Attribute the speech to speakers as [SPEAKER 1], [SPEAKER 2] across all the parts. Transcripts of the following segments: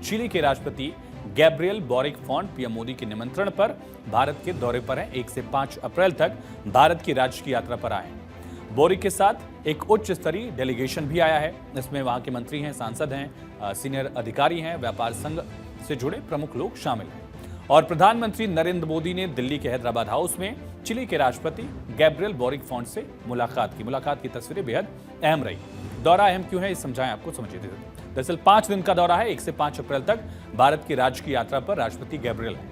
[SPEAKER 1] Chilli के राष्ट्रपति Gabriel boric font PM Modi के निमंत्रण पर भारत के दौरे पर हैं। 1 से 5 अप्रैल तक भारत की राजकीय यात्रा पर आए हैं। बोरिक के साथ एक उच्च स्तरीय डेलीगेशन भी आया है। इसमें वहां के मंत्री हैं, सांसद हैं, सीनियर अधिकारी हैं, व्यापार संघ से जुड़े प्रमुख लोग शामिल हैं। और प्रधानमंत्री नरेंद्र मोदी ने दिल्ली के हैदराबाद हाउस में चिली के राष्ट्रपति गैब्रियल बोरिक फॉन्ट से मुलाकात की तस्वीरें बेहद अहम रही। दौरा अहम क्यों है, ये समझाएं आपको, समझिए। दरअसल 5 दिन का दौरा है। 1 से 5 अप्रैल तक भारत की राजकीय यात्रा पर राष्ट्रपति गैब्रियल है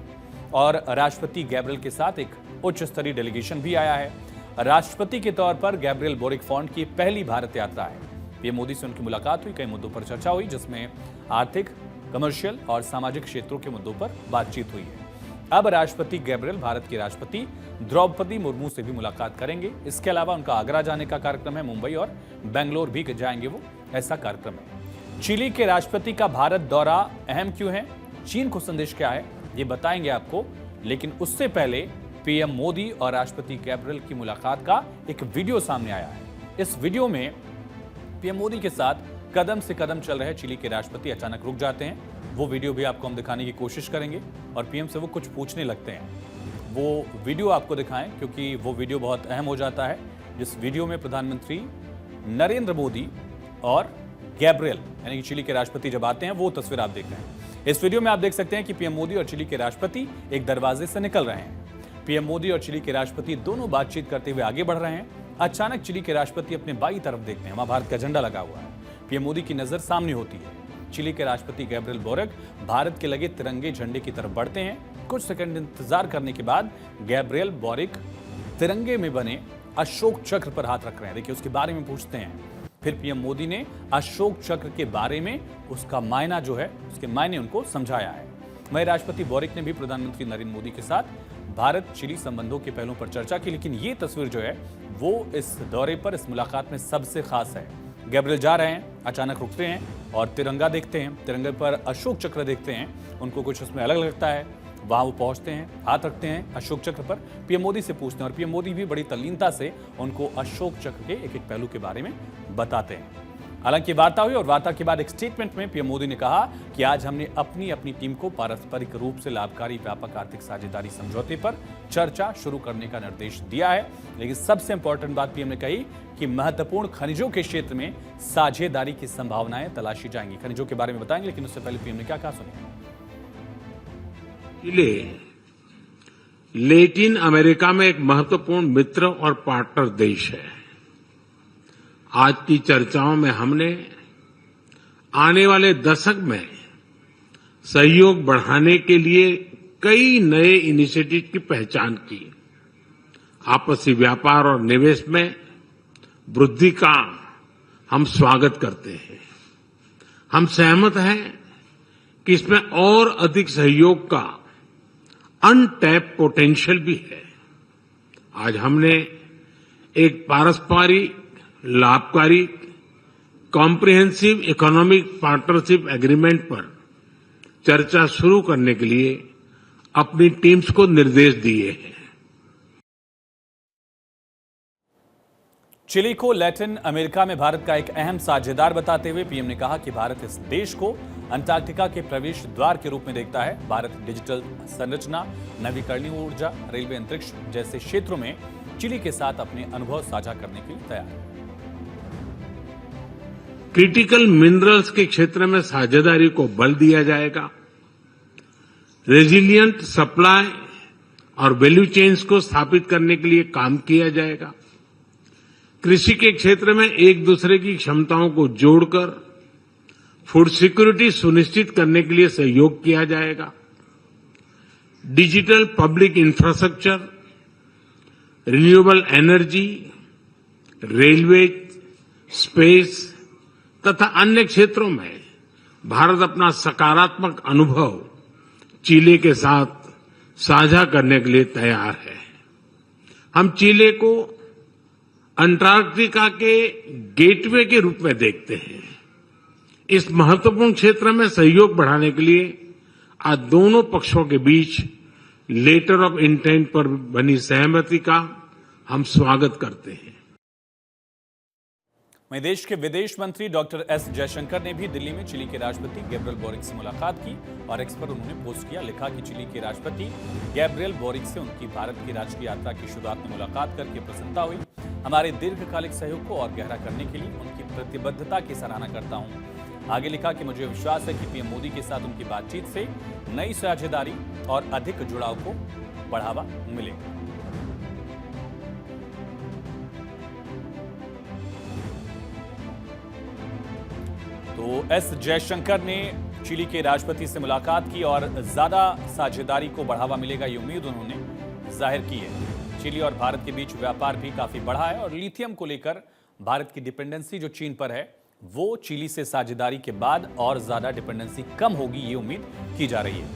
[SPEAKER 1] और राष्ट्रपति गैब्रियल के साथ एक उच्च स्तरीय डेलीगेशन भी आया है। राष्ट्रपति के तौर पर गैब्रियल बोरिक फॉन्ट की पहली भारत यात्रा है। पीएम मोदी से उनकी मुलाकात हुई, कई मुद्दों पर चर्चा हुई, जिसमें आर्थिक, कमर्शियल और सामाजिक क्षेत्रों के मुद्दों पर बातचीत हुई है। अब राष्ट्रपति गैब्रियल भारत की राष्ट्रपति द्रौपदी मुर्मू से भी मुलाकात करेंगे। इसके अलावा उनका आगरा जाने का कार्यक्रम है, मुंबई और बेंगलोर भी जाएंगे वो, ऐसा कार्यक्रम है। चिली के राष्ट्रपति का भारत दौरा अहम क्यों है, चीन को संदेश क्या है, ये बताएंगे आपको। लेकिन उससे पहले पीएम मोदी और राष्ट्रपति गैब्रियल की मुलाकात का एक वीडियो सामने आया है। इस वीडियो में पीएम मोदी के साथ कदम से कदम चल रहे चिली के राष्ट्रपति अचानक रुक जाते हैं। वो वीडियो भी आपको हम दिखाने की कोशिश करेंगे और पीएम से वो कुछ पूछने लगते हैं। वो वीडियो आपको दिखाएं क्योंकि वो वीडियो बहुत अहम हो जाता है। जिस वीडियो में प्रधानमंत्री नरेंद्र मोदी और गैब्रियल यानी कि चिली के राष्ट्रपति जब आते हैं, वो तस्वीर आप देख रहे हैं। इस वीडियो में आप देख सकते हैं कि पीएम मोदी और चिली के राष्ट्रपति एक दरवाजे से निकल रहे हैं। पीएम मोदी और चिली के राष्ट्रपति दोनों बातचीत करते हुए आगे बढ़ रहे हैं। अचानक चिली के राष्ट्रपति अपने बाईं तरफ देखते हैं, वहां भारत का झंडा लगा हुआ है। पीएम मोदी की नजर सामने होती है। चिली के राष्ट्रपति गैब्रियल बोरिक भारत के लगे तिरंगे झंडे की तरफ बढ़ते हैं। कुछ सेकंड इंतजार करने के बाद गैब्रियल बोरिक तिरंगे में बने अशोक चक्र पर हाथ रख रहे हैं। देखिए, उसके बारे में पूछते हैं। फिर पीएम मोदी ने अशोक चक्र के बारे में उसका मायना जो है, उसके मायने उनको समझाया है। वहीं राष्ट्रपति बोरिक ने भी प्रधानमंत्री नरेंद्र मोदी के साथ भारत चिली संबंधों के पहलुओं पर चर्चा की। लेकिन ये तस्वीर जो है वो इस दौरे पर, इस मुलाकात में सबसे खास है। गैब्रियल जा रहे हैं, अचानक रुकते हैं और तिरंगा देखते हैं। तिरंगे पर अशोक चक्र देखते हैं, उनको कुछ उसमें अलग लगता है। वहां वो पहुंचते हैं, हाथ रखते हैं अशोक चक्र पर, पीएम मोदी से पूछते हैं और पीएम मोदी भी बड़ी तल्लीनता से उनको अशोक चक्र के एक एक पहलू के बारे में बताते हैं। हालांकि वार्ता हुई और वार्ता के बाद एक स्टेटमेंट में पीएम मोदी ने कहा कि आज हमने अपनी अपनी टीम को पारस्परिक रूप से लाभकारी व्यापक आर्थिक साझेदारी समझौते पर चर्चा शुरू करने का निर्देश दिया है। लेकिन सबसे इंपॉर्टेंट बात पीएम ने कही कि महत्वपूर्ण खनिजों के क्षेत्र में साझेदारी की संभावनाएं तलाशी जाएंगी। खनिजों के बारे में बताएंगे, लेकिन उससे पहले पीएम ने क्या कहा, सुनिए।
[SPEAKER 2] चिली लैटिन अमेरिका में एक महत्वपूर्ण मित्र और पार्टनर देश है। आज की चर्चाओं में हमने आने वाले दशक में सहयोग बढ़ाने के लिए कई नए इनिशिएटिव की पहचान की। आपसी व्यापार और निवेश में वृद्धि का हम स्वागत करते हैं। हम सहमत हैं कि इसमें और अधिक सहयोग का अनटैप पोटेंशियल भी है। आज हमने एक पारस्परिक लाभकारी कॉम्प्रिहेंसिव इकोनॉमिक पार्टनरशिप एग्रीमेंट पर चर्चा शुरू करने के लिए अपनी टीम्स को निर्देश दिए हैं।
[SPEAKER 1] चिली को लैटिन अमेरिका में भारत का एक अहम साझेदार बताते हुए पीएम ने कहा कि भारत इस देश को अंटार्कटिका के प्रवेश द्वार के रूप में देखता है। भारत डिजिटल संरचना, नवीकरणीय ऊर्जा, रेलवे, अंतरिक्ष जैसे क्षेत्रों में चिली के साथ अपने अनुभव साझा करने के लिए तैयार है।
[SPEAKER 2] क्रिटिकल मिनरल्स के क्षेत्र में साझेदारी को बल दिया जाएगा। रेजिलिएंट सप्लाई और वैल्यू चेन्स को स्थापित करने के लिए काम किया जाएगा। कृषि के क्षेत्र में एक दूसरे की क्षमताओं को जोड़कर फूड सिक्योरिटी सुनिश्चित करने के लिए सहयोग किया जाएगा। Digital public infrastructure, renewable energy, railway, space तथा अन्य क्षेत्रों में भारत अपना सकारात्मक अनुभव चिली के साथ साझा करने के लिए तैयार है। हम चिली को अंटार्कटिका के गेटवे के रूप में देखते हैं। इस महत्वपूर्ण क्षेत्र में सहयोग बढ़ाने के लिए आज दोनों पक्षों के बीच लेटर ऑफ इंटेंट पर बनी सहमति का हम स्वागत करते हैं।
[SPEAKER 1] वहीं देश के विदेश मंत्री डॉक्टर एस जयशंकर ने भी दिल्ली में चिली के राष्ट्रपति गैब्रियल बोरिक से मुलाकात की और एक्स पर उन्होंने पोस्ट किया। लिखा कि चिली के राष्ट्रपति गैब्रियल बोरिक से उनकी भारत की राजकीय यात्रा की शुरुआत में मुलाकात करके प्रसन्नता हुई। हमारे दीर्घकालिक सहयोग को और गहरा करने के लिए उनकी प्रतिबद्धता की सराहना करता हूं। आगे लिखा कि मुझे विश्वास है कि पीएम मोदी के साथ उनकी बातचीत से नई साझेदारी और अधिक जुड़ाव को बढ़ावा मिलेगा। तो एस जयशंकर ने चिली के राष्ट्रपति से मुलाकात की और ज्यादा साझेदारी को बढ़ावा मिलेगा, ये उम्मीद उन्होंने जाहिर की है। चिली और भारत के बीच व्यापार भी काफी बढ़ा है और लिथियम को लेकर भारत की डिपेंडेंसी जो चीन पर है वो चिली से साझेदारी के बाद और ज्यादा डिपेंडेंसी कम होगी, ये उम्मीद की जा रही है।